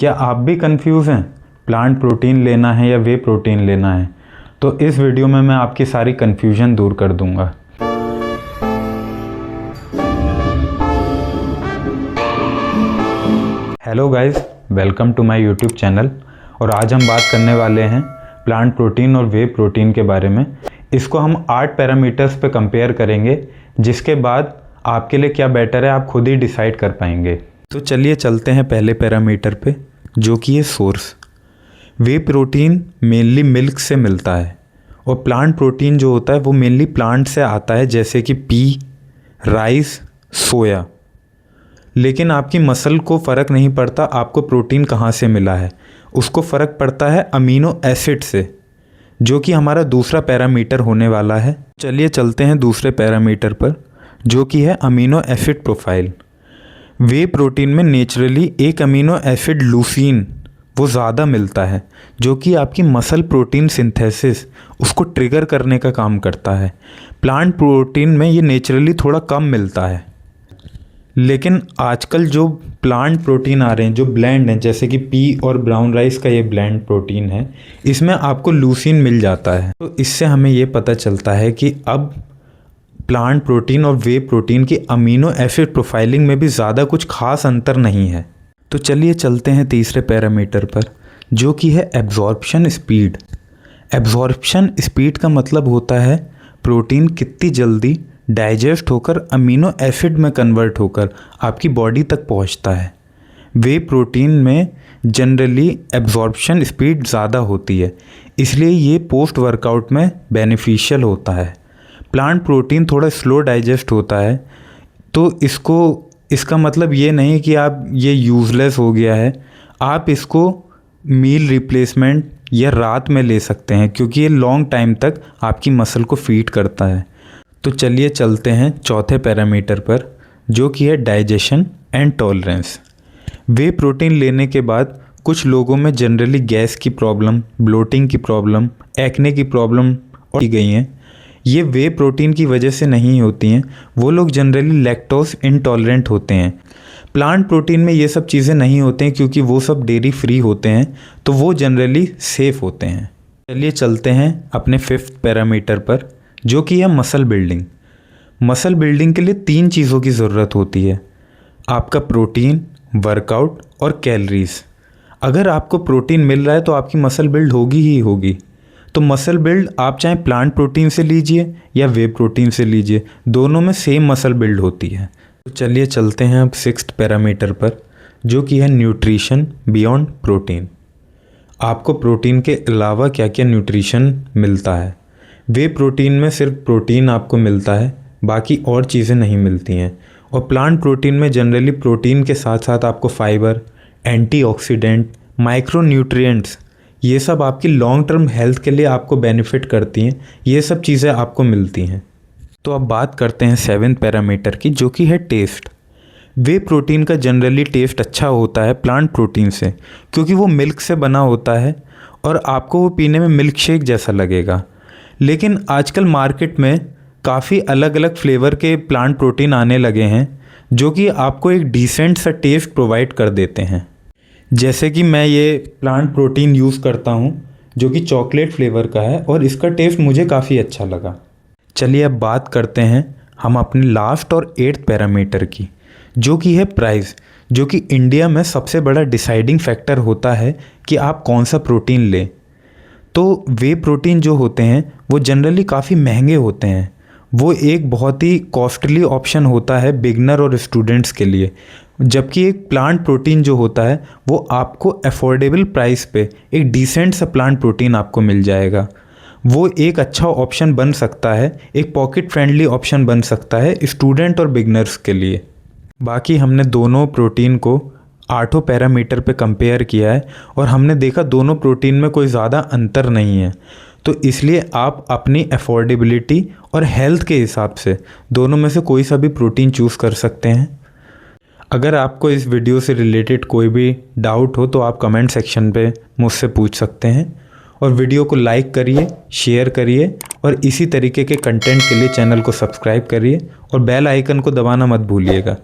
क्या आप भी कंफ्यूज हैं प्लांट प्रोटीन लेना है या वे प्रोटीन लेना है? तो इस वीडियो में मैं आपकी सारी कन्फ्यूजन दूर कर दूंगा। Hello guys, welcome to my YouTube channel. और आज हम बात करने वाले हैं प्लांट प्रोटीन और वे प्रोटीन के बारे में। इसको हम 8 पैरामीटर्स पे कंपेयर करेंगे, जिसके बाद आपके लिए क्या बेटर है आप खुद ही डिसाइड कर पाएंगे। तो चलिए चलते हैं पहले पैरामीटर पे, जो कि है सोर्स। वे प्रोटीन मेनली मिल्क से मिलता है और प्लांट प्रोटीन जो होता है वो मेनली प्लांट से आता है, जैसे कि पी, राइस, सोया। लेकिन आपकी मसल को फ़र्क नहीं पड़ता आपको प्रोटीन कहाँ से मिला है, उसको फ़र्क पड़ता है अमीनो एसिड से, जो कि हमारा दूसरा पैरामीटर होने वाला है। चलिए चलते हैं दूसरे पैरामीटर पर, जो कि है अमीनो एसिड प्रोफाइल। वे प्रोटीन में नेचुरली एक अमीनो एसिड लूसीन वो ज़्यादा मिलता है, जो कि आपकी मसल प्रोटीन सिंथेसिस उसको ट्रिगर करने का काम करता है। प्लांट प्रोटीन में ये नेचुरली थोड़ा कम मिलता है। लेकिन आजकल जो प्लांट प्रोटीन आ रहे हैं जो ब्लेंड हैं, जैसे कि पी और ब्राउन राइस का ये ब्लेंड प्रोटीन है, इसमें आपको लूसीन मिल जाता है। तो इससे हमें ये पता चलता है कि अब प्लांट प्रोटीन और वे प्रोटीन की अमीनो एसिड प्रोफाइलिंग में भी ज़्यादा कुछ खास अंतर नहीं है। तो चलिए चलते हैं तीसरे पैरामीटर पर, जो कि है एब्जॉर्प्शन स्पीड। एब्जॉर्प्शन स्पीड का मतलब होता है प्रोटीन कितनी जल्दी डाइजेस्ट होकर अमीनो एसिड में कन्वर्ट होकर आपकी बॉडी तक पहुंचता है। वे प्रोटीन में जनरली एब्जॉर्प्शन स्पीड ज़्यादा होती है, इसलिए ये पोस्ट वर्कआउट में बेनिफिशियल होता है। प्लांट प्रोटीन थोड़ा स्लो डाइजेस्ट होता है, तो इसका मतलब ये नहीं कि आप ये यूज़लेस हो गया है। आप इसको मील रिप्लेसमेंट या रात में ले सकते हैं, क्योंकि ये लॉन्ग टाइम तक आपकी मसल को फीड करता है। तो चलिए चलते हैं चौथे पैरामीटर पर, जो कि है digestion and tolerance. Way protein लेने के बाद कुछ लोगों में जनरली गैस की प्रॉब्लम, ब्लोटिंग की प्रॉब्लम, एक्ने की प्रॉब्लम की गई हैं। ये वे प्रोटीन की वजह से नहीं होती हैं, वो लोग जनरली लैक्टोज इंटॉलरेंट होते हैं। प्लांट प्रोटीन में ये सब चीज़ें नहीं होते हैं, क्योंकि वो सब डेयरी फ्री होते हैं, तो वो जनरली सेफ़ होते हैं। चलिए चलते हैं अपने 5th पैरामीटर पर, जो कि है मसल बिल्डिंग। मसल बिल्डिंग के लिए 3 चीज़ों की ज़रूरत होती है, आपका प्रोटीन, वर्कआउट और कैलोरीज। अगर आपको प्रोटीन मिल रहा है तो आपकी मसल बिल्ड होगी ही होगी। तो मसल बिल्ड आप चाहे प्लांट प्रोटीन से लीजिए या वे प्रोटीन से लीजिए, दोनों में सेम मसल बिल्ड होती है। तो चलिए चलते हैं अब 6th पैरामीटर पर, जो कि है न्यूट्रिशन बियॉन्ड प्रोटीन। आपको प्रोटीन के अलावा क्या क्या न्यूट्रिशन मिलता है। वे प्रोटीन में सिर्फ प्रोटीन आपको मिलता है, बाकी और चीज़ें नहीं मिलती हैं। और प्लांट प्रोटीन में जनरली प्रोटीन के साथ साथ आपको फाइबर, एंटीऑक्सीडेंट, माइक्रो न्यूट्रिएंट्स, ये सब आपकी लॉन्ग टर्म हेल्थ के लिए आपको बेनिफिट करती हैं। ये सब चीज़ें आपको मिलती हैं। तो अब बात करते हैं 7th पैरामीटर की, जो कि है टेस्ट। वे प्रोटीन का जनरली टेस्ट अच्छा होता है प्लांट प्रोटीन से, क्योंकि वो मिल्क से बना होता है और आपको वो पीने में मिल्क शेक जैसा लगेगा। लेकिन आजकल मार्केट में काफ़ी अलग अलग फ्लेवर के प्लांट प्रोटीन आने लगे हैं, जो कि आपको एक डिसेंट सा टेस्ट प्रोवाइड कर देते हैं। जैसे कि मैं ये प्लांट प्रोटीन यूज़ करता हूँ, जो कि चॉकलेट फ्लेवर का है, और इसका टेस्ट मुझे काफ़ी अच्छा लगा। चलिए अब बात करते हैं हम अपने लास्ट और 8th पैरामीटर की, जो कि है प्राइस, जो कि इंडिया में सबसे बड़ा डिसाइडिंग फैक्टर होता है कि आप कौन सा प्रोटीन लें। तो वे प्रोटीन जो होते हैं वो जनरली काफ़ी महंगे होते हैं। वो एक बहुत ही कॉस्टली ऑप्शन होता है बिगनर और स्टूडेंट्स के लिए, जबकि एक प्लांट प्रोटीन जो होता है वो आपको अफोर्डेबल प्राइस पे एक डिसेंट सा प्लांट प्रोटीन आपको मिल जाएगा। वो एक अच्छा ऑप्शन बन सकता है, एक पॉकेट फ्रेंडली ऑप्शन बन सकता है स्टूडेंट और बिगनर्स के लिए। बाकी हमने दोनों प्रोटीन को 8 पैरामीटर पे कंपेयर किया है और हमने देखा दोनों प्रोटीन में कोई ज़्यादा अंतर नहीं है। तो इसलिए आप अपनी अफोर्डेबिलिटी और हेल्थ के हिसाब से दोनों में से कोई सा भी प्रोटीन चूज़ कर सकते हैं। अगर आपको इस वीडियो से रिलेटेड कोई भी डाउट हो तो आप कमेंट सेक्शन पे मुझसे पूछ सकते हैं। और वीडियो को लाइक करिए, शेयर करिए और इसी तरीके के कंटेंट के लिए चैनल को सब्सक्राइब करिए और बेल आइकन को दबाना मत भूलिएगा।